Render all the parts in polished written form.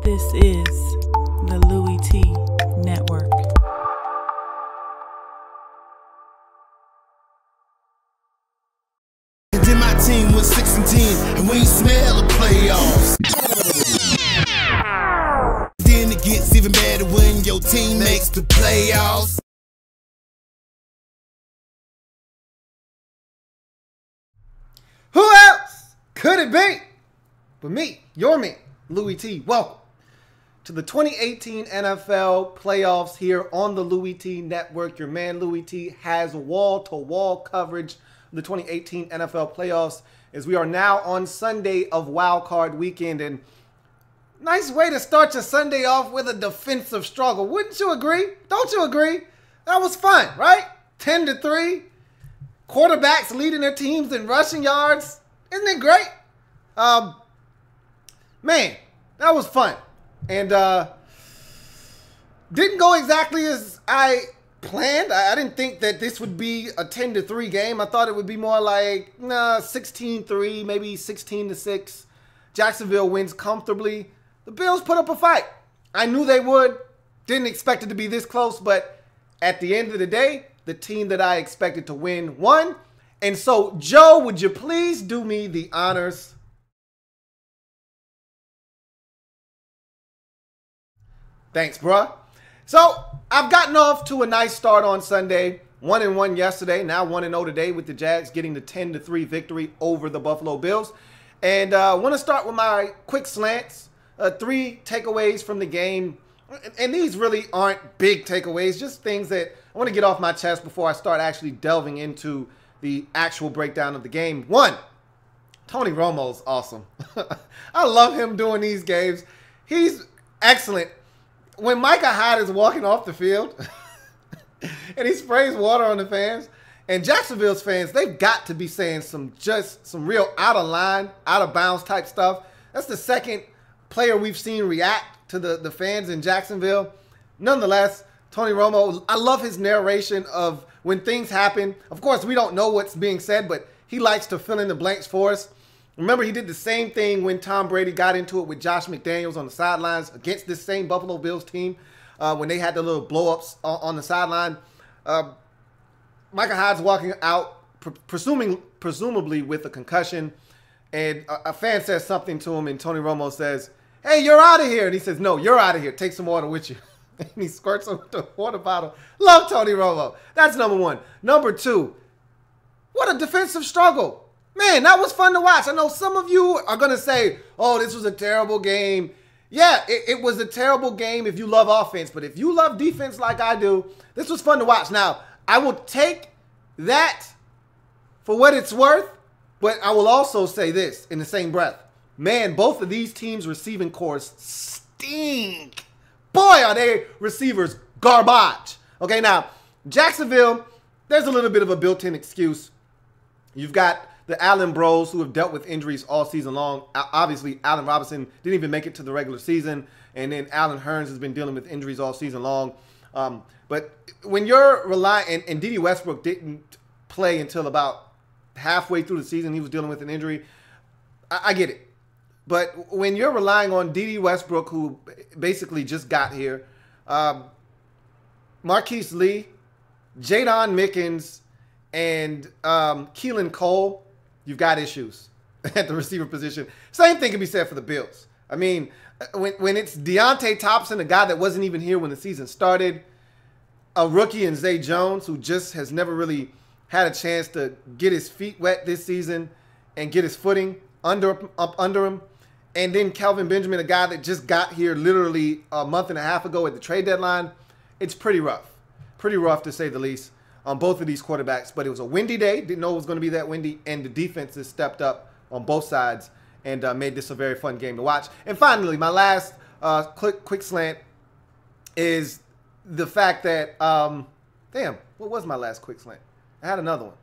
This is the Louie T Network. And then my team was 6-10, and we ain't smell the playoffs. Then it gets even better when your team makes the playoffs. Who else could it be but me, your man, Louie T? Welcome to the 2018 NFL playoffs here on the Louie T Network. Your man Louie T has wall-to-wall coverage of the 2018 NFL playoffs as we are now on Sunday of Wildcard weekend. And nice way to start your Sunday off with a defensive struggle. Wouldn't you agree? Don't you agree? That was fun, right? 10-3. Quarterbacks leading their teams in rushing yards. Isn't it great? Man, that was fun. And didn't go exactly as I planned. I didn't think that this would be a 10-3 game. I thought it would be more like 16-3, maybe 16-6. Jacksonville wins comfortably. The Bills put up a fight. I knew they would. Didn't expect it to be this close, but at the end of the day, the team that I expected to win won. And so, Joe, would you please do me the honors? Thanks, bruh. So, I've gotten off to a nice start on Sunday. 1-1 yesterday, now 1-0 today with the Jags getting the 10-3 victory over the Buffalo Bills. And I want to start with my quick slants. 3 takeaways from the game. And these really aren't big takeaways, just things that I want to get off my chest before I start actually delving into the actual breakdown of the game. 1, Tony Romo's awesome. I love him doing these games. He's excellent. When Micah Hyde is walking off the field and he sprays water on the fans, and Jacksonville's fans, they've got to be saying some real out of line, out of bounds type stuff. That's the second player we've seen react to the fans in Jacksonville. Nonetheless, Tony Romo, I love his narration of when things happen. Of course, we don't know what's being said, but he likes to fill in the blanks for us. Remember, he did the same thing when Tom Brady got into it with Josh McDaniels on the sidelines against this same Buffalo Bills team when they had the little blow-ups on the sideline. Micah Hyde's walking out, presumably with a concussion, and a fan says something to him, and Tony Romo says, "Hey, you're out of here." And he says, "No, you're out of here. Take some water with you." And he squirts him with the water bottle. Love Tony Romo. That's number 1. Number 2, what a defensive struggle. Man, that was fun to watch. I know some of you are going to say, oh, this was a terrible game. Yeah, it was a terrible game if you love offense. But if you love defense like I do, this was fun to watch. Now, I will take that for what it's worth, but I will also say this in the same breath. Man, both of these teams' receiving cores stink. Boy, are they receivers garbage. Okay, now, Jacksonville, there's a little bit of a built-in excuse. You've got the Allen Bros who have dealt with injuries all season long. Obviously, Allen Robinson didn't even make it to the regular season. And then Allen Hurns has been dealing with injuries all season long. But when you're relying, and D.D. Westbrook didn't play until about halfway through the season. He was dealing with an injury. I get it. But when you're relying on D.D. Westbrook, who basically just got here, Marquise Lee, Jadon Mickens, and Keelan Cole, you've got issues at the receiver position. Same thing can be said for the Bills. I mean, when it's Deontay Thompson, a guy that wasn't even here when the season started, a rookie in Zay Jones, who just has never really had a chance to get his feet wet this season and get his footing up under him, and then Kelvin Benjamin, a guy that just got here literally a month and a half ago at the trade deadline. It's pretty rough. Pretty rough to say the least on both of these quarterbacks. But it was a windy day. Didn't know it was going to be that windy. And the defenses stepped up on both sides and made this a very fun game to watch. And finally, my last quick slant is the fact that, damn, what was my last quick slant? I had another one.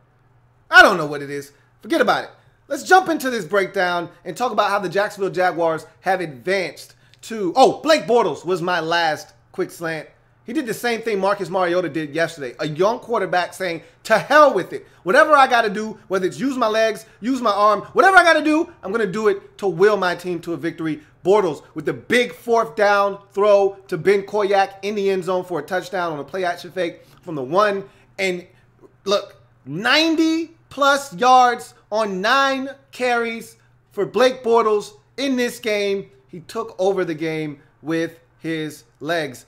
I don't know what it is. Forget about it. Let's jump into this breakdown and talk about how the Jacksonville Jaguars have advanced to... Oh, Blake Bortles was my last quick slant. He did the same thing Marcus Mariota did yesterday. A young quarterback saying, to hell with it. Whatever I got to do, whether it's use my legs, use my arm, whatever I got to do, I'm going to do it to will my team to a victory. Bortles with the big 4th down throw to Ben Koyak in the end zone for a touchdown on a play action fake from the 1. And look, 90-plus yards on 9 carries for Blake Bortles in this game. He took over the game with his legs.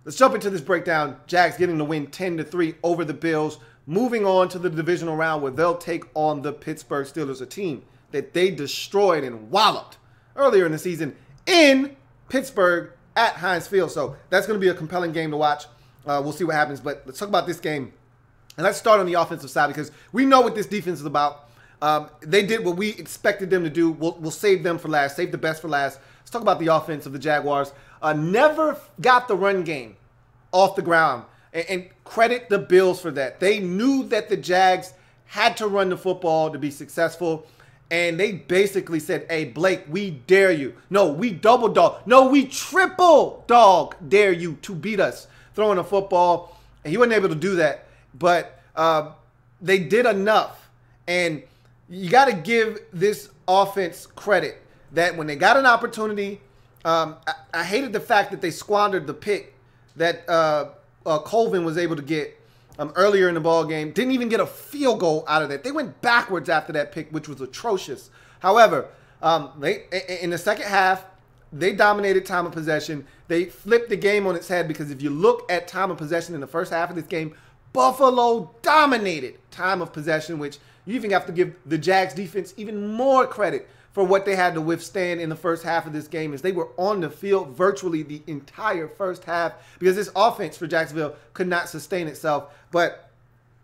Let's jump into this breakdown. Jags getting the win 10-3 over the Bills. Moving on to the divisional round where they'll take on the Pittsburgh Steelers, a team that they destroyed and walloped earlier in the season in Pittsburgh at Heinz Field. So that's going to be a compelling game to watch. We'll see what happens. But let's talk about this game. And let's start on the offensive side because we know what this defense is about. They did what we expected them to do. We'll save them for last, save the best for last. Let's talk about the offense of the Jaguars. Never got the run game off the ground. And credit the Bills for that. They knew that the Jags had to run the football to be successful. And they basically said, hey, Blake, we dare you. No, we double dog. No, we triple dog dare you to beat us throwing a football. And he wasn't able to do that. But they did enough. And you got to give this offense credit that when they got an opportunity, I hated the fact that they squandered the pick that Colvin was able to get earlier in the ball game. Didn't even get a field goal out of that. They went backwards after that pick, which was atrocious. However, in the second half, they dominated time of possession. They flipped the game on its head because if you look at time of possession in the first half of this game, Buffalo dominated time of possession, which you even have to give the Jags defense even more credit for what they had to withstand in the first half of this game as they were on the field virtually the entire first half because this offense for Jacksonville could not sustain itself. But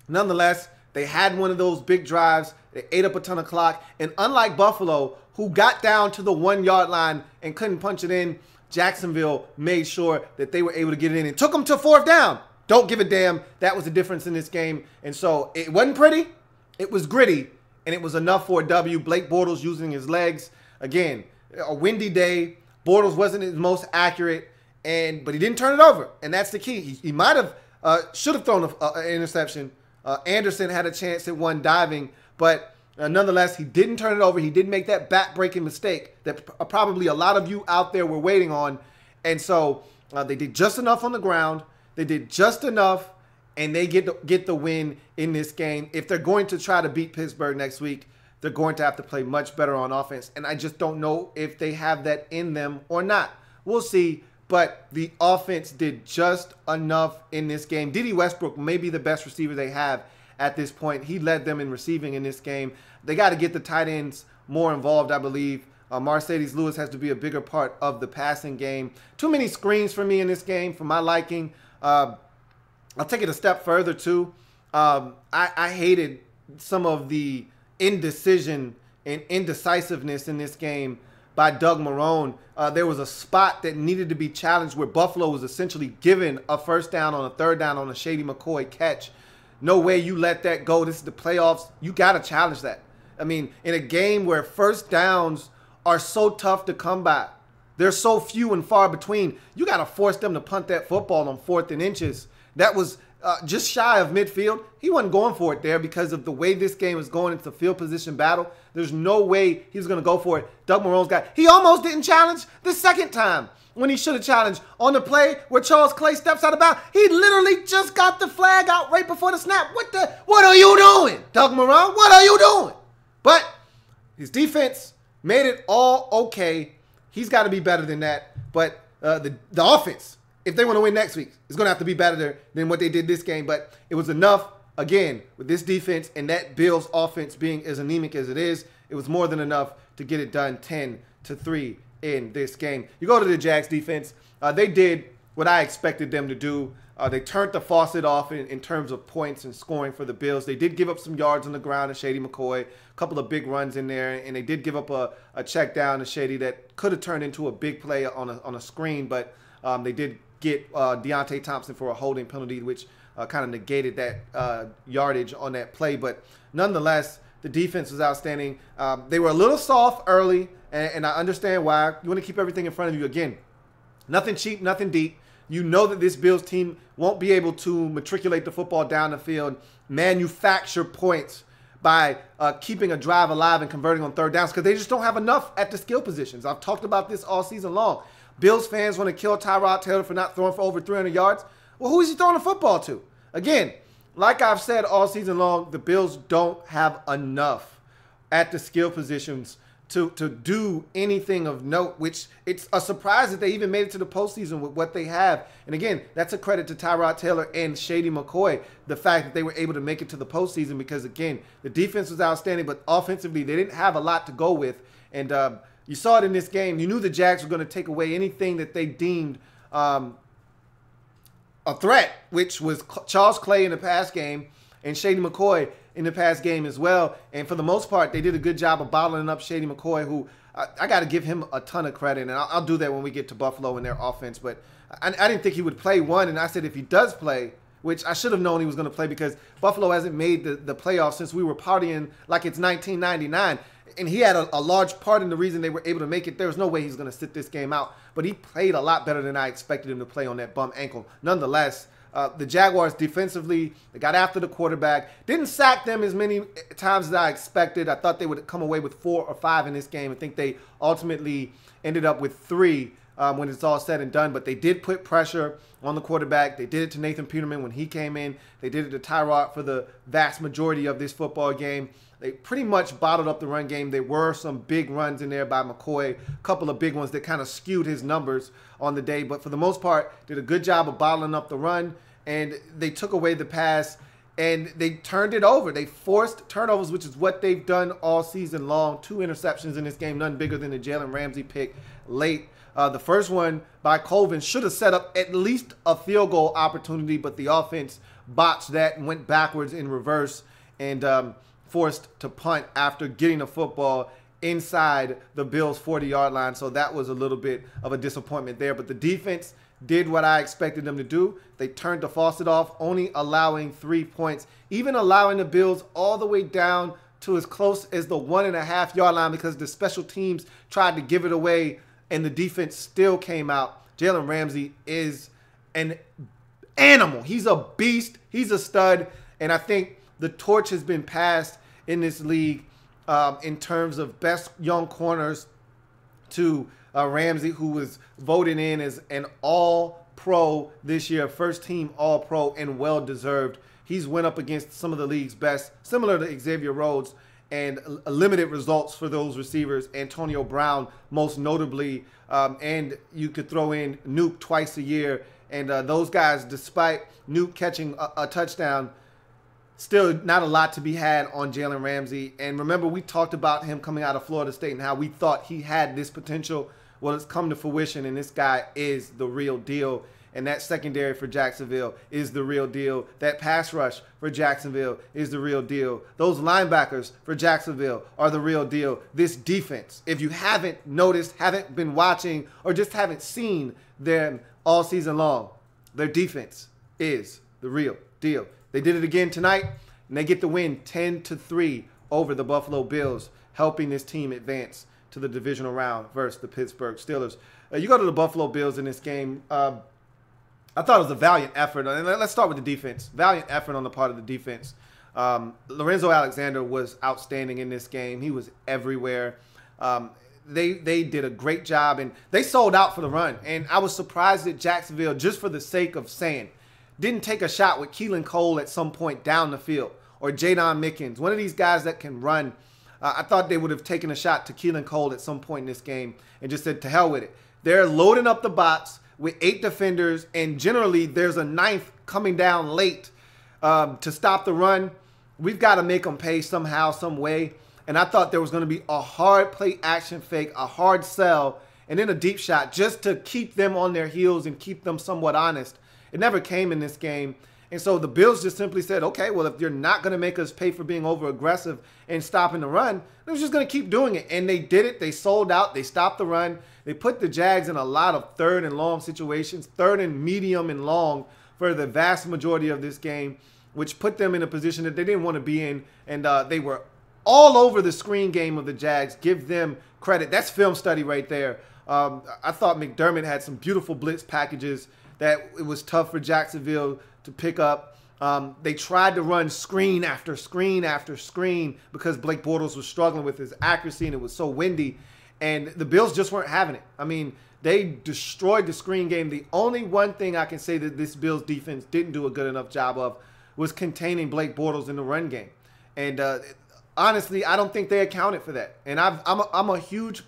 nonetheless, they had one of those big drives. They ate up a ton of clock. And unlike Buffalo, who got down to the 1-yard line and couldn't punch it in, Jacksonville made sure that they were able to get it in and took them to 4th down. Don't give a damn. That was the difference in this game. And so it wasn't pretty. It was gritty. And it was enough for a W. Blake Bortles using his legs. Again, a windy day. Bortles wasn't his most accurate, but he didn't turn it over. And that's the key. He might have, should have thrown an interception. Anderson had a chance at one diving, but nonetheless, he didn't turn it over. He didn't make that back-breaking mistake that probably a lot of you out there were waiting on. And so they did just enough on the ground. They did just enough. And they get the win in this game. If they're going to try to beat Pittsburgh next week, they're going to have to play much better on offense. And I just don't know if they have that in them or not. We'll see. But the offense did just enough in this game. Dede Westbrook may be the best receiver they have at this point. He led them in receiving in this game. They got to get the tight ends more involved, I believe. Mercedes Lewis has to be a bigger part of the passing game. Too many screens for me in this game for my liking. I'll take it a step further, too. I hated some of the indecision and indecisiveness in this game by Doug Marrone. There was a spot that needed to be challenged where Buffalo was essentially given a 1st down on a 3rd down on a Shady McCoy catch. No way you let that go. This is the playoffs. You got to challenge that. I mean, in a game where 1st downs are so tough to come by, they're so few and far between, you got to force them to punt that football on 4th and inches. That was just shy of midfield. He wasn't going for it there because of the way this game is going. It's a field position battle. There's no way he was going to go for it. Doug Marrone's got. He almost didn't challenge the second time when he should have challenged on the play where Charles Clay steps out of bounds. He literally just got the flag out right before the snap. What are you doing, Doug Marrone? What are you doing? But his defense made it all okay. He's got to be better than that. But the offense, if they want to win next week, it's going to have to be better than what they did this game. But it was enough, again, with this defense and that Bills offense being as anemic as it is, it was more than enough to get it done 10-3 in this game. You go to the Jags defense. They did what I expected them to do. They turned the faucet off in terms of points and scoring for the Bills. They did give up some yards on the ground to Shady McCoy, a couple of big runs in there, and they did give up a check down to Shady that could have turned into a big play on a screen, but they did get Deontay Thompson for a holding penalty, which kind of negated that yardage on that play. But nonetheless, the defense was outstanding. They were a little soft early, and I understand why. You want to keep everything in front of you. Again, nothing cheap, nothing deep. You know that this Bills team won't be able to matriculate the football down the field, manufacture points by keeping a drive alive and converting on third downs because they just don't have enough at the skill positions. I've talked about this all season long. Bills fans want to kill Tyrod Taylor for not throwing for over 300 yards. Well, who is he throwing the football to? Again, like I've said all season long, the Bills don't have enough at the skill positions to do anything of note, which it's a surprise that they even made it to the postseason with what they have. And again, that's a credit to Tyrod Taylor and Shady McCoy, the fact that they were able to make it to the postseason because, again, the defense was outstanding, but offensively they didn't have a lot to go with. And you saw it in this game. You knew the Jags were going to take away anything that they deemed a threat, which was Charles Clay in the pass game and Shady McCoy in the past game as well. And for the most part, they did a good job of bottling up Shady McCoy, who I got to give him a ton of credit. And I'll do that when we get to Buffalo and their offense. But I didn't think he would play one. And I said if he does play, which I should have known he was going to play because Buffalo hasn't made the playoffs since we were partying like it's 1999. And he had a large part in the reason they were able to make it. There was no way he's going to sit this game out. But he played a lot better than I expected him to play on that bum ankle. Nonetheless, the Jaguars defensively, they got after the quarterback. Didn't sack them as many times as I expected. I thought they would come away with 4 or 5 in this game. I think they ultimately ended up with 3 when it's all said and done. But they did put pressure on the quarterback. They did it to Nathan Peterman when he came in. They did it to Tyrod for the vast majority of this football game. They pretty much bottled up the run game. There were some big runs in there by McCoy, a couple of big ones that kind of skewed his numbers on the day. But for the most part, did a good job of bottling up the run. And they took away the pass, and they turned it over. They forced turnovers, which is what they've done all season long. 2 interceptions in this game, none bigger than the Jalen Ramsey pick late. The first one by Colvin should have set up at least a field goal opportunity, but the offense botched that and went backwards in reverse and forced to punt after getting the football inside the Bills' 40-yard line. So that was a little bit of a disappointment there. But the defense did what I expected them to do. They turned the faucet off, only allowing 3 points, even allowing the Bills all the way down to as close as the 1.5-yard line because the special teams tried to give it away and the defense still came out. Jalen Ramsey is an animal. He's a beast. He's a stud. And I think the torch has been passed in this league in terms of best young corners to Ramsey, who was voted in as an all-pro this year, first-team all-pro, and well-deserved. He's went up against some of the league's best, similar to Xavier Rhodes, and limited results for those receivers. Antonio Brown, most notably, and you could throw in Nuke twice a year. And those guys, despite Nuke catching a touchdown, still not a lot to be had on Jalen Ramsey. And remember, we talked about him coming out of Florida State and how we thought he had this potential. Well, it's come to fruition, and this guy is the real deal. And that secondary for Jacksonville is the real deal. That pass rush for Jacksonville is the real deal. Those linebackers for Jacksonville are the real deal. This defense, if you haven't noticed, haven't been watching, or just haven't seen them all season long, their defense is the real deal. They did it again tonight, and they get the win 10-3 over the Buffalo Bills, helping this team advance to the divisional round versus the Pittsburgh Steelers. You go to the Buffalo Bills in this game. I thought it was a valiant effort. And let's start with the defense. Valiant effort on the part of the defense. Lorenzo Alexander was outstanding in this game. He was everywhere. They did a great job, and they sold out for the run. And I was surprised that Jacksonville, just for the sake of saying, didn't take a shot with Keelan Cole at some point down the field, or Jadon Mickens, one of these guys that can run. I thought they would have taken a shot to Keelan Cole at some point in this game and just said, to hell with it. They're loading up the box with 8 defenders, and generally there's a 9th coming down late to stop the run. We've got to make them pay somehow, some way. And I thought there was going to be a hard play action fake, a hard sell, and then a deep shot just to keep them on their heels and keep them somewhat honest. It never came in this game. And so the Bills just simply said, okay, well, if you're not going to make us pay for being over-aggressive and stopping the run, we're just going to keep doing it. And they did it. They sold out. They stopped the run. They put the Jags in a lot of 3rd and long situations, 3rd and medium and long for the vast majority of this game, which put them in a position that they didn't want to be in. And they were all over the screen game of the Jags. Give them credit. That's film study right there. I thought McDermott had some beautiful blitz packages that it was tough for Jacksonville to pick up. They tried to run screen after screen after screen because Blake Bortles was struggling with his accuracy and it was so windy. And the Bills just weren't having it. I mean, they destroyed the screen game. The only one thing I can say that this Bills defense didn't do a good enough job of was containing Blake Bortles in the run game. And honestly, I don't think they accounted for that. And I'm a huge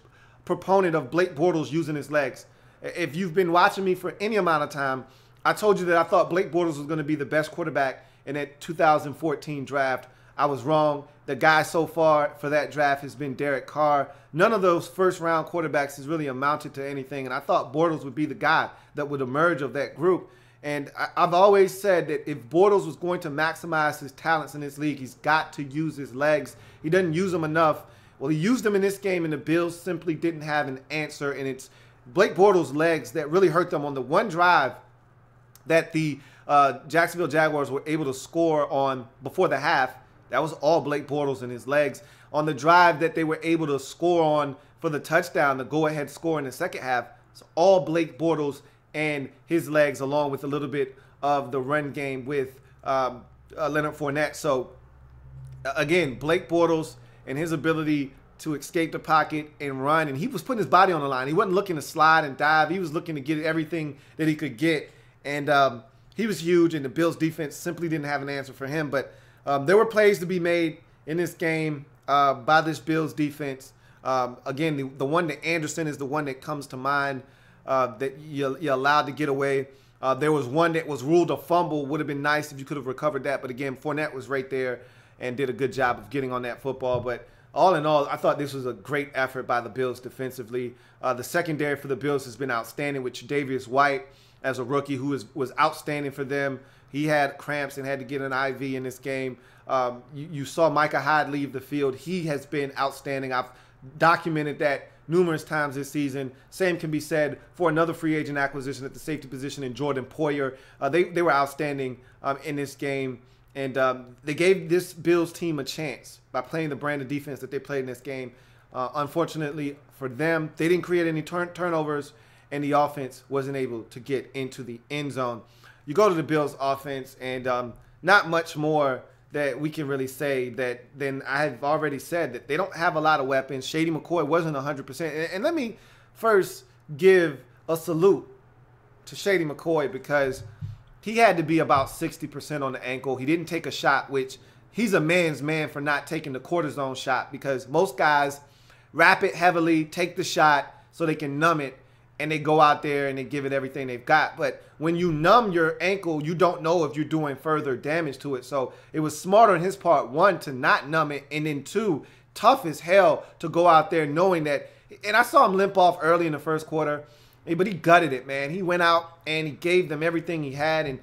proponent of Blake Bortles using his legs. If you've been watching me for any amount of time, I told you that I thought Blake Bortles was going to be the best quarterback in that 2014 draft. I was wrong. The guy so far for that draft has been Derek Carr. None of those first-round quarterbacks has really amounted to anything, and I thought Bortles would be the guy that would emerge of that group. And I've always said that if Bortles was going to maximize his talents in this league, he's got to use his legs. He doesn't use them enough. Well, he used them in this game, and the Bills simply didn't have an answer, and it's Blake Bortles' legs that really hurt them on the one drive that the Jacksonville Jaguars were able to score on before the half. That was all Blake Bortles and his legs. On the drive that they were able to score on for the touchdown, the go-ahead score in the second half, it's all Blake Bortles and his legs, along with a little bit of the run game with Leonard Fournette. So, again, Blake Bortles and his ability to escape the pocket and run, and he was putting his body on the line. He wasn't looking to slide and dive. He was looking to get everything that he could get, and he was huge, and the Bills' defense simply didn't have an answer for him. But there were plays to be made in this game by this Bills defense. Again, the one that Anderson is the one that comes to mind that you're allowed to get away. There was one that was ruled a fumble. Would have been nice if you could have recovered that. But again, Fournette was right there and did a good job of getting on that football. But all in all, I thought this was a great effort by the Bills defensively. The secondary for the Bills has been outstanding with Tre'Davious White as a rookie who was outstanding for them. He had cramps and had to get an IV in this game. You saw Micah Hyde leave the field. He has been outstanding. I've documented that numerous times this season. Same can be said for another free agent acquisition at the safety position in Jordan Poyer. They were outstanding in this game. And they gave this Bills team a chance by playing the brand of defense that they played in this game. Unfortunately for them, they didn't create any turnovers, and the offense wasn't able to get into the end zone. You go to the Bills offense, and not much more that we can really say that than I have already said, that they don't have a lot of weapons. Shady McCoy wasn't 100%. And let me first give a salute to Shady McCoy, because he had to be about 60% on the ankle. He didn't take a shot, which he's a man's man for not taking the cortisone shot, because most guys wrap it heavily, take the shot so they can numb it, and they go out there and they give it everything they've got. But when you numb your ankle, you don't know if you're doing further damage to it. So it was smart on his part, one, to not numb it, and then two, tough as hell to go out there knowing that. And I saw him limp off early in the first quarter, but he gutted it, man. He went out and he gave them everything he had, and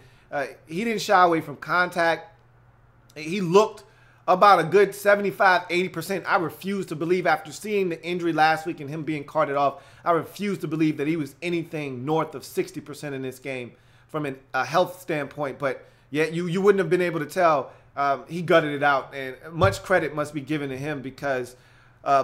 he didn't shy away from contact. He looked about a good 75-80%. I refuse to believe, after seeing the injury last week and him being carted off, I refuse to believe that he was anything north of 60% in this game from a health standpoint. But yeah, you wouldn't have been able to tell. He gutted it out, and much credit must be given to him, because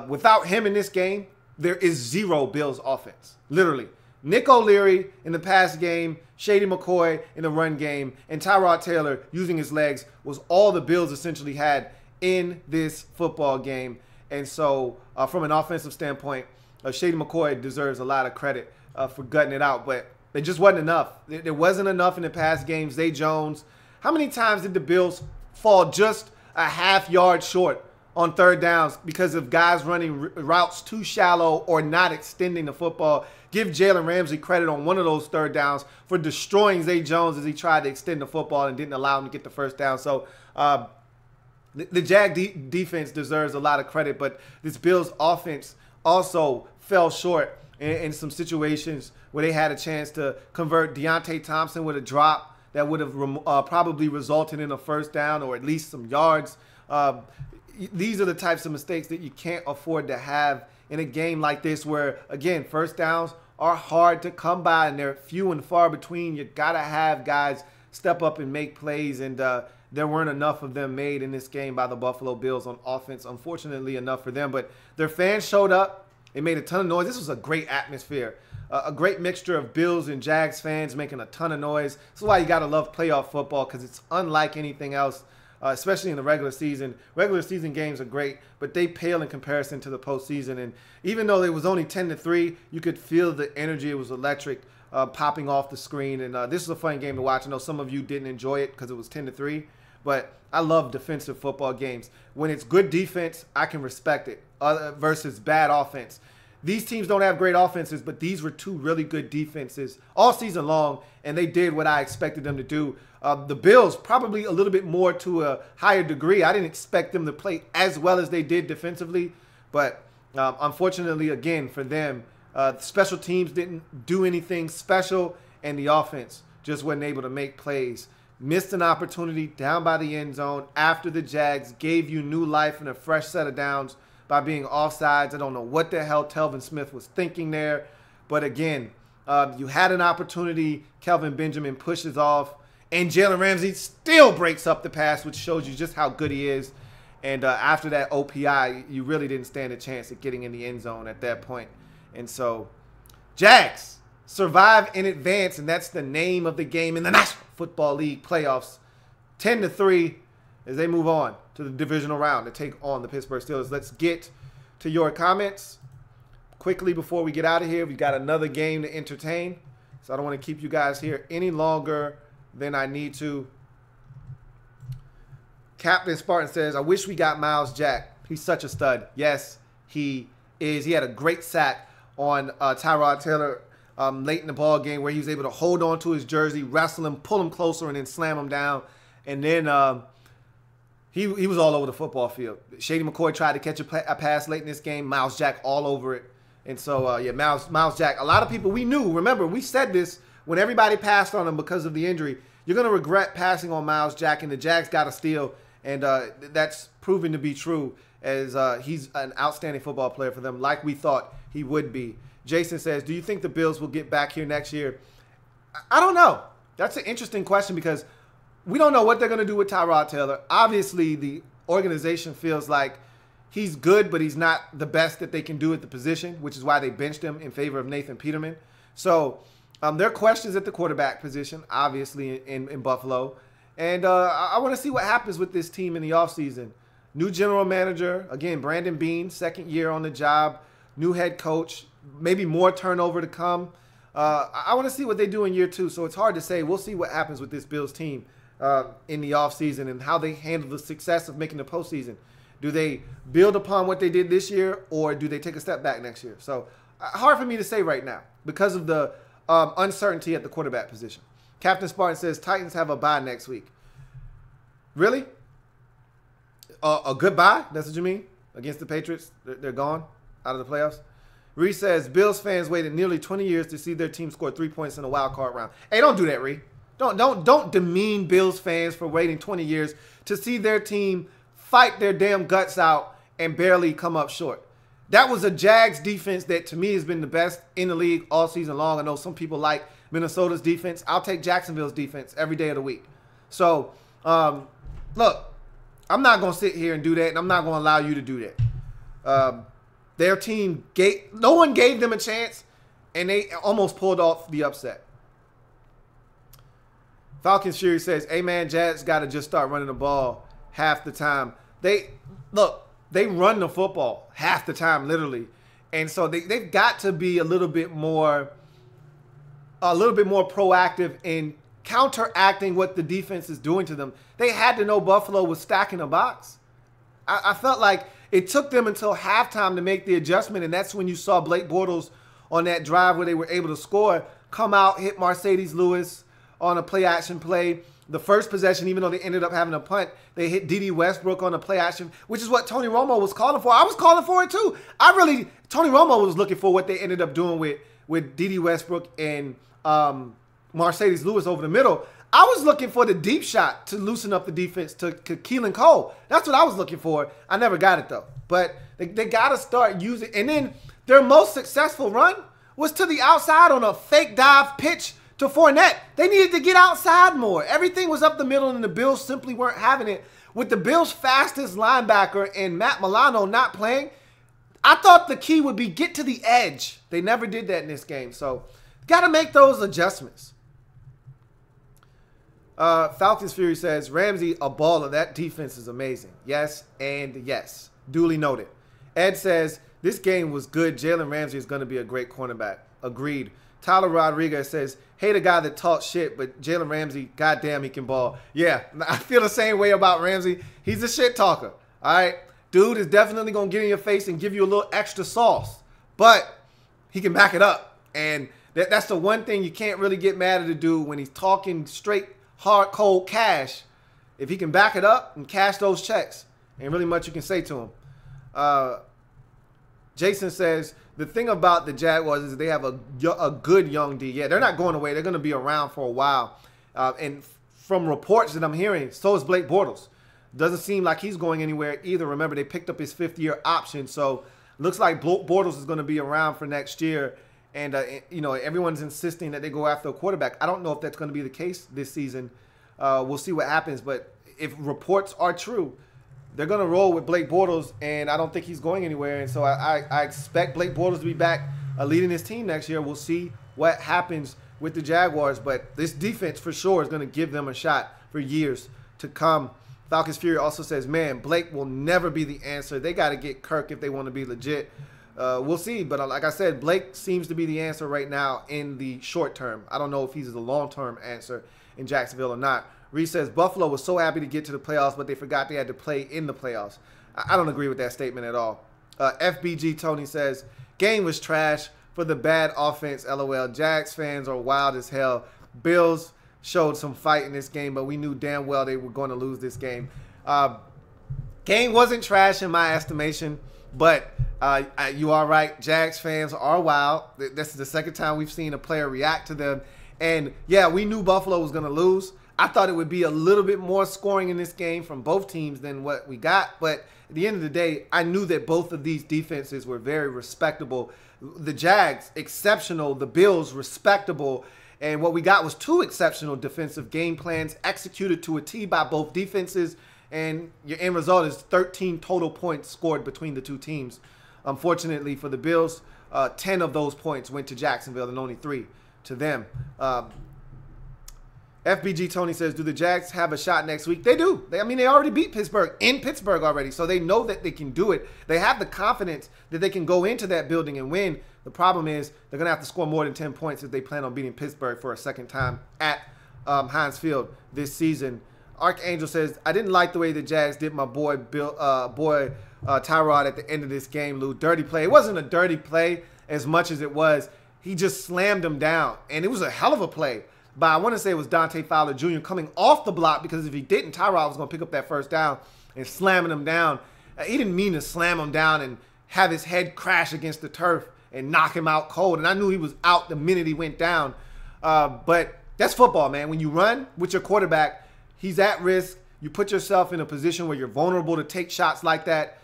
without him in this game, there is zero Bills offense, literally. Nick O'Leary in the pass game, Shady McCoy in the run game, and Tyrod Taylor using his legs was all the Bills essentially had in this football game. And so from an offensive standpoint, Shady McCoy deserves a lot of credit for gutting it out. But it just wasn't enough. There wasn't enough in the pass game. Zay Jones, how many times did the Bills fall just a half yard short on third downs because of guys running routes too shallow or not extending the football? Give Jalen Ramsey credit on one of those third downs for destroying Zay Jones as he tried to extend the football and didn't allow him to get the first down. So the Jag defense deserves a lot of credit, but this Bills offense also fell short in some situations where they had a chance to convert. Deontay Thompson with a drop that would have probably resulted in a first down or at least some yards. These are the types of mistakes that you can't afford to have in a game like this, where, again, first downs are hard to come by and they're few and far between. You got to have guys step up and make plays, and there weren't enough of them made in this game by the Buffalo Bills on offense, unfortunately enough for them. But their fans showed up. It made a ton of noise. This was a great atmosphere. A great mixture of Bills and Jags fans making a ton of noise. This is why you got to love playoff football, because it's unlike anything else, especially in the regular season. Regular season games are great, but they pale in comparison to the postseason. And even though it was only 10-3, you could feel the energy. It was electric, popping off the screen. And this was a fun game to watch. I know some of you didn't enjoy it because it was 10-3, but I love defensive football games. When it's good defense, I can respect it versus bad offense. These teams don't have great offenses, but these were two really good defenses all season long, and they did what I expected them to do. The Bills, probably a little bit more to a higher degree. I didn't expect them to play as well as they did defensively, but unfortunately, again, for them, special teams didn't do anything special, and the offense just wasn't able to make plays. Missed an opportunity down by the end zone after the Jags gave you new life and a fresh set of downs by being offsides. I don't know what the hell Telvin Smith was thinking there. But again, you had an opportunity. Kelvin Benjamin pushes off. And Jalen Ramsey still breaks up the pass, which shows you just how good he is. And after that OPI, you really didn't stand a chance at getting in the end zone at that point. And so, Jags survive in advance, and that's the name of the game in the National Football League playoffs. 10-3 as they move on to the divisional round to take on the Pittsburgh Steelers. Let's get to your comments quickly before we get out of here. We've got another game to entertain, so I don't want to keep you guys here any longer than I need to. Captain Spartan says, I wish we got Miles Jack. He's such a stud. Yes, he is. He had a great sack on Tyrod Taylor late in the ball game where he was able to hold on to his jersey, wrestle him, pull him closer, and then slam him down. And then he was all over the football field. Shady McCoy tried to catch a pass late in this game. Miles Jack all over it. And so, yeah, Miles Jack. A lot of people we knew. Remember, we said this when everybody passed on him because of the injury. You're going to regret passing on Miles Jack, and the Jags got a steal. And that's proven to be true as he's an outstanding football player for them like we thought he would be. Jason says, do you think the Bills will get back here next year? I don't know. That's an interesting question because we don't know what they're going to do with Tyrod Taylor. Obviously, the organization feels like he's good, but he's not the best that they can do at the position, which is why they benched him in favor of Nathan Peterman. So there are questions at the quarterback position, obviously, in Buffalo. And I want to see what happens with this team in the offseason. New general manager, again, Brandon Beane, second year on the job. New head coach, maybe more turnover to come. I want to see what they do in year two, so it's hard to say. We'll see what happens with this Bills team in the offseason and how they handle the success of making the postseason. Do they build upon what they did this year, or do they take a step back next year? So hard for me to say right now because of the uncertainty at the quarterback position. Captain Spartan says Titans have a bye next week. Really? A good bye? That's what you mean? Against the Patriots? They're gone out of the playoffs? Reese says Bills fans waited nearly 20 years to see their team score 3 points in a wild card round. Hey, don't do that, Reese. Don't demean Bills fans for waiting 20 years to see their team fight their damn guts out and barely come up short. That was a Jags defense that to me has been the best in the league all season long. I know some people like Minnesota's defense. I'll take Jacksonville's defense every day of the week. So, look, I'm not going to sit here and do that, and I'm not going to allow you to do that. Their team, no one gave them a chance, and they almost pulled off the upset. Falcons Fury says, hey, man, Jags got to just start running the ball half the time. They run the football half the time, literally. And so they've got to be a little bit more proactive in counteracting what the defense is doing to them. They had to know Buffalo was stacking the box. I felt like it took them until halftime to make the adjustment, and that's when you saw Blake Bortles on that drive where they were able to score, come out, hit Mercedes Lewis on a play-action play. The first possession, even though they ended up having a punt, they hit D.D. Westbrook on a play-action, which is what Tony Romo was calling for. I was calling for it too. Tony Romo was looking for what they ended up doing with D.D. Westbrook and Mercedes Lewis over the middle. I was looking for the deep shot to loosen up the defense to Keelan Cole. That's what I was looking for. I never got it, though. But they got to start using. And then their most successful run was to the outside on a fake dive pitch to Fournette. They needed to get outside more. Everything was up the middle, and the Bills simply weren't having it. With the Bills' fastest linebacker and Matt Milano not playing, I thought the key would be get to the edge. They never did that in this game. So, got to make those adjustments. Falcons Fury says, Ramsey, a baller. That defense is amazing. Yes and yes. Duly noted. Ed says, this game was good. Jalen Ramsey is going to be a great cornerback. Agreed. Tyler Rodriguez says, hate a guy that talks shit, but Jalen Ramsey, goddamn, he can ball. Yeah, I feel the same way about Ramsey. He's a shit talker. All right? Dude is definitely going to get in your face and give you a little extra sauce. But he can back it up. And that's the one thing you can't really get mad at the dude when he's talking straight, hard, cold cash. If he can back it up and cash those checks, ain't really much you can say to him. Jason says, the thing about the Jaguars is they have a good young D. Yeah, they're not going away. They're going to be around for a while. And from reports that I'm hearing, so is Blake Bortles. Doesn't seem like he's going anywhere either. Remember, they picked up his 5th-year option. So looks like Bortles is going to be around for next year. And, you know, everyone's insisting that they go after a quarterback. I don't know if that's going to be the case this season. We'll see what happens. But if reports are true, they're going to roll with Blake Bortles, and I don't think he's going anywhere. And so I expect Blake Bortles to be back leading his team next year. We'll see what happens with the Jaguars. But this defense for sure is going to give them a shot for years to come. Falcons Fury also says, man, Blake will never be the answer. They got to get Kirk if they want to be legit. We'll see. But like I said, Blake seems to be the answer right now in the short term. I don't know if he's the long-term answer in Jacksonville or not. Reese says, Buffalo was so happy to get to the playoffs, but they forgot they had to play in the playoffs. I don't agree with that statement at all. FBG Tony says, game was trash for the bad offense, LOL. Jags fans are wild as hell. Bills showed some fight in this game, but we knew damn well they were going to lose this game. Game wasn't trash in my estimation, but you are right. Jags fans are wild. This is the second time we've seen a player react to them. And, yeah, we knew Buffalo was going to lose. I thought it would be a little bit more scoring in this game from both teams than what we got. But at the end of the day, I knew that both of these defenses were very respectable. The Jags, exceptional. The Bills, respectable. And what we got was 2 exceptional defensive game plans executed to a T by both defenses. And your end result is 13 total points scored between the two teams. Unfortunately for the Bills, 10 of those points went to Jacksonville and only 3 to them. FBG Tony says, do the Jags have a shot next week? They do. They already beat Pittsburgh in Pittsburgh already, so they know that they can do it. They have the confidence that they can go into that building and win. The problem is they're going to have to score more than 10 points if they plan on beating Pittsburgh for a second time at Heinz Field this season. Archangel says, I didn't like the way the Jags did my boy Tyrod at the end of this game, Lou. Dirty play. It wasn't a dirty play as much as it was. He just slammed him down, and it was a hell of a play. But I want to say it was Dante Fowler Jr. coming off the block, because if he didn't, Tyrod was going to pick up that first down and slamming him down. He didn't mean to slam him down and have his head crash against the turf and knock him out cold. And I knew he was out the minute he went down. But that's football, man. When you run with your quarterback, he's at risk. You put yourself in a position where you're vulnerable to take shots like that.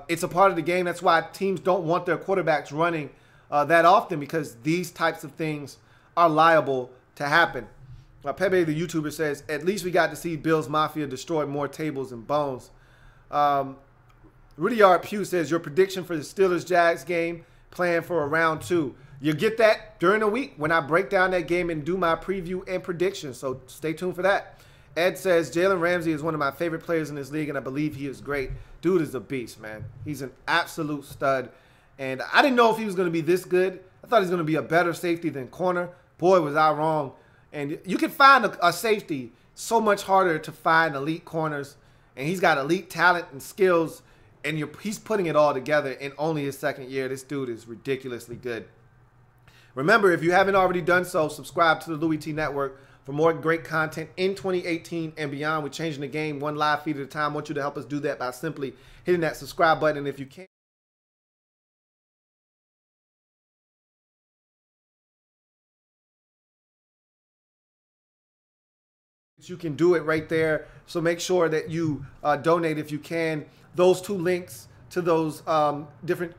It's a part of the game. That's why teams don't want their quarterbacks running that often, because these types of things are liable to happen. Pepe, the YouTuber, says, at least we got to see Bills Mafia destroy more tables and bones. Rudyard Pugh says, your prediction for the Steelers-Jags game, plan for a round 2. You'll get that during the week when I break down that game and do my preview and predictions, so stay tuned for that. Ed says, Jalen Ramsey is one of my favorite players in this league, and I believe he is great. Dude is a beast, man. He's an absolute stud, and I didn't know if he was going to be this good. I thought he was going to be a better safety than corner. Boy, was I wrong. And you can find a safety so much harder to find elite corners. And he's got elite talent and skills. And he's putting it all together in only his second year. This dude is ridiculously good. Remember, if you haven't already done so, subscribe to the Louie T Network for more great content in 2018 and beyond. We're changing the game one live feed at a time. I want you to help us do that by simply hitting that subscribe button. And if you can, you can do it right there. So make sure that you donate if you can. Those 2 links to those different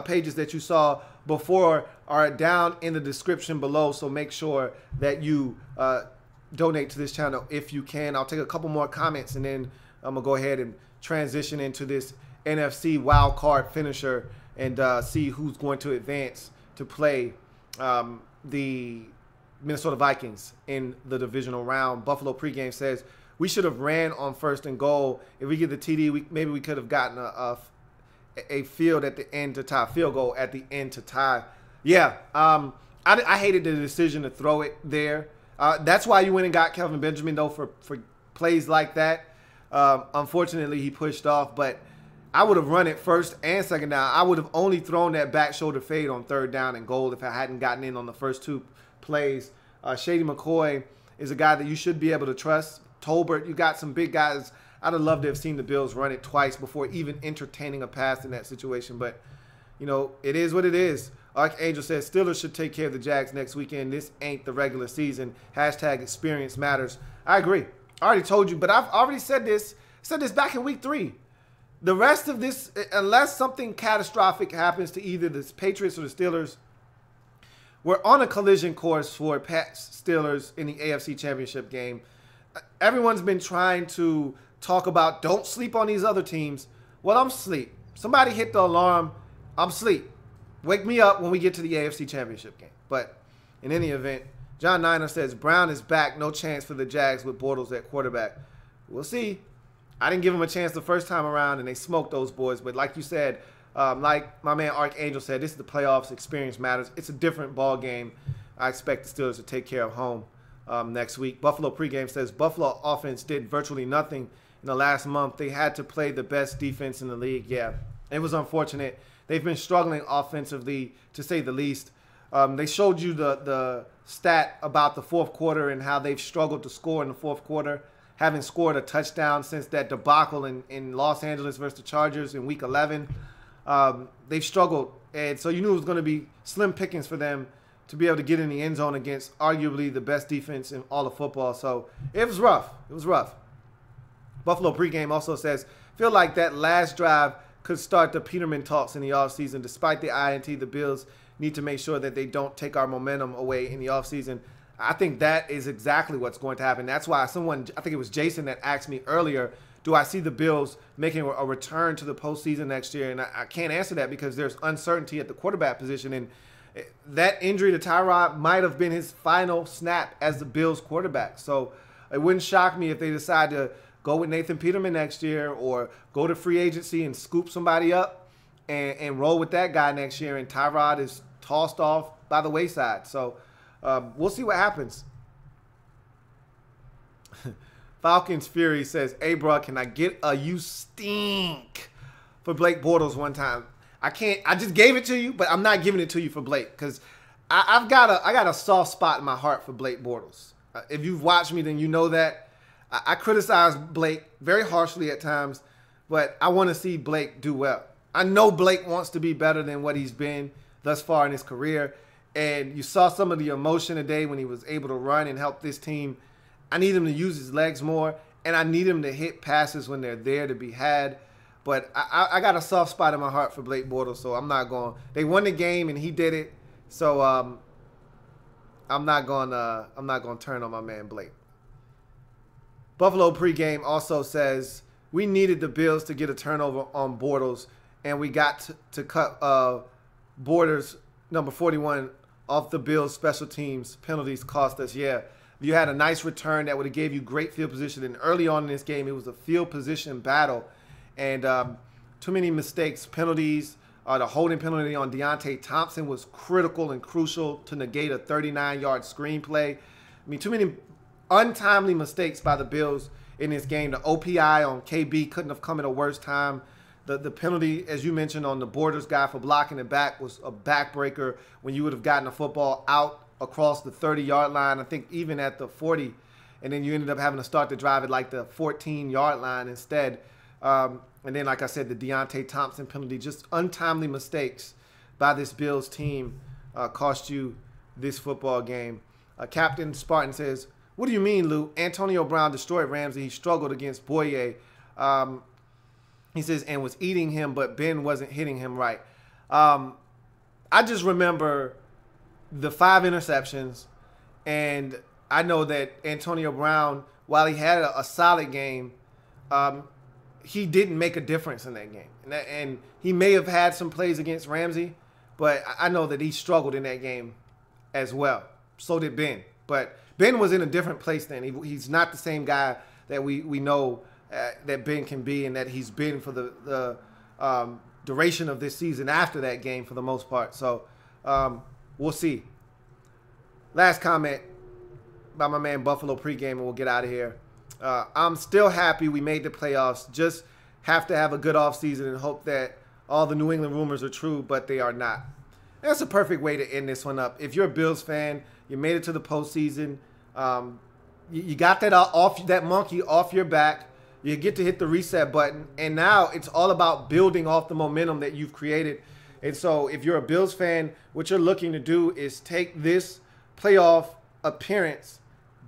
pages that you saw before are down in the description below. So make sure that you donate to this channel if you can. I'll take a couple more comments, and then I'm going to go ahead and transition into this NFC wildcard finisher and see who's going to advance to play the Minnesota Vikings in the divisional round. Buffalo pregame says, we should have ran on 1st and goal. If we get the TD, maybe we could have gotten a field at the end to tie, field goal at the end to tie. Yeah, I hated the decision to throw it there. That's why you went and got Kelvin Benjamin, though, for plays like that. Unfortunately, he pushed off, but I would have run it 1st and 2nd down. I would have only thrown that back shoulder fade on 3rd down and goal if I hadn't gotten in on the first 2 plays. Shady McCoy is a guy that you should be able to trust. Tolbert, you got some big guys. I'd have loved to have seen the Bills run it twice before even entertaining a pass in that situation. But, you know, it is what it is. Archangel says Steelers should take care of the Jags next weekend. This ain't the regular season. Hashtag experience matters. I agree. I already told you, but I've already said this. I said this back in week 3. The rest of this, unless something catastrophic happens to either the Patriots or the Steelers, we're on a collision course for Pats Steelers in the AFC Championship game. Everyone's been trying to talk about don't sleep on these other teams. Well, I'm asleep. Somebody hit the alarm. I'm asleep. Wake me up when we get to the AFC Championship game. But in any event, John Niner says Brown is back. No chance for the Jags with Bortles at quarterback. We'll see. I didn't give them a chance the first time around, and they smoked those boys. But like you said, like my man Archangel said, this is the playoffs. Experience matters. It's a different ball game. I expect the Steelers to take care of home next week. Buffalo pregame says Buffalo offense did virtually nothing in the last month. They had to play the best defense in the league. Yeah, it was unfortunate. They've been struggling offensively, to say the least. They showed you the stat about the fourth quarter and how they've struggled to score in the fourth quarter, having scored a touchdown since that debacle in Los Angeles versus the Chargers in Week 11. They've struggled, and so you knew it was going to be slim pickings for them to be able to get in the end zone against arguably the best defense in all of football. So it was rough. It was rough. Buffalo pregame also says, feel like that last drive could start the Peterman talks in the offseason. Despite the INT, the Bills need to make sure that they don't take our momentum away in the offseason. I think that is exactly what's going to happen. That's why I think it was Jason that asked me earlier, do I see the Bills making a return to the postseason next year? And I can't answer that because there's uncertainty at the quarterback position. And that injury to Tyrod might have been his final snap as the Bills quarterback. So it wouldn't shock me if they decide to go with Nathan Peterman next year or go to free agency and scoop somebody up and roll with that guy next year. And Tyrod is tossed off by the wayside. So we'll see what happens. Falcons Fury says, hey, bro, can I get a you stink for Blake Bortles one time? I can't. I just gave it to you, but I'm not giving it to you for Blake because I got a soft spot in my heart for Blake Bortles. If you've watched me, then you know that. I criticize Blake very harshly at times, but I want to see Blake do well. I know Blake wants to be better than what he's been thus far in his career, and you saw some of the emotion today when he was able to run and help this team. I need him to use his legs more, and I need him to hit passes when they're there to be had. But I got a soft spot in my heart for Blake Bortles, so I'm not going. They won the game, and he did it, so I'm not going to turn on my man Blake. Buffalo pregame also says we needed the Bills to get a turnover on Bortles, and we got to cut Borders number 41 off the Bills special teams. Penalties cost us. Yeah. You had a nice return that would have gave you great field position. And early on in this game, it was a field position battle. And too many mistakes, penalties. The holding penalty on Deontay Thompson was critical and crucial to negate a 39-yard screenplay. I mean, too many untimely mistakes by the Bills in this game. The OPI on KB couldn't have come at a worse time. The penalty, as you mentioned, on the Borders guy for blocking it back was a backbreaker when you would have gotten the football out across the 30-yard line, I think even at the 40, and then you ended up having to start the drive at like the 14-yard line instead. And then, like I said, the Deontay Thompson penalty, just untimely mistakes by this Bills team cost you this football game. Captain Spartan says, what do you mean, Lou? Antonio Brown destroyed Ramsey. He struggled against Boye. He says, and was eating him, but Ben wasn't hitting him right. I just remember the 5 interceptions, and I know that Antonio Brown, while he had a solid game, he didn't make a difference in that game. And he may have had some plays against Ramsey, but I know that he struggled in that game as well. So did Ben. But Ben was in a different place then. He's not the same guy that we know that Ben can be and that he's been for the duration of this season after that game for the most part. So we'll see. Last comment by my man Buffalo pregame, and we'll get out of here. I'm still happy we made the playoffs. Just have to have a good offseason and hope that all the New England rumors are true, but they are not. That's a perfect way to end this one up. If you're a Bills fan, you made it to the postseason. You got that monkey off your back. You get to hit the reset button, and now it's all about building off the momentum that you've created. And so if you're a Bills fan, what you're looking to do is take this playoff appearance,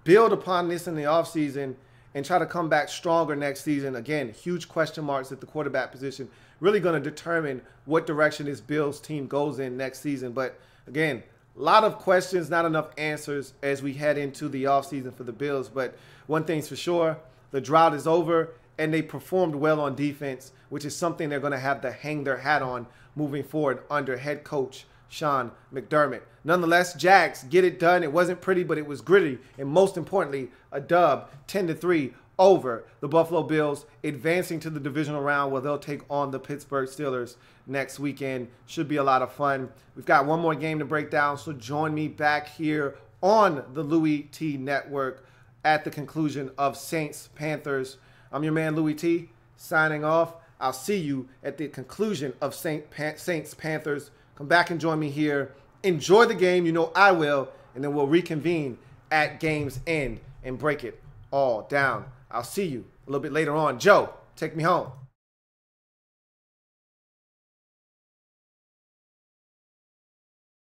build upon this in the offseason, and try to come back stronger next season. Again, huge question marks at the quarterback position. Really going to determine what direction this Bills team goes in next season. But again, a lot of questions, not enough answers as we head into the offseason for the Bills. But one thing's for sure, the drought is over, and they performed well on defense, which is something they're going to have to hang their hat on moving forward under head coach Sean McDermott. Nonetheless, Jags get it done. It wasn't pretty, but it was gritty. And most importantly, a dub 10-3 over the Buffalo Bills, advancing to the divisional round where they'll take on the Pittsburgh Steelers next weekend. Should be a lot of fun. We've got one more game to break down, so join me back here on the Louie T Network at the conclusion of Saints-Panthers. I'm your man, Louie T, signing off. I'll see you at the conclusion of Saints-Panthers. Come back and join me here. Enjoy the game. You know I will. And then we'll reconvene at game's end and break it all down. I'll see you a little bit later on. Joe, take me home.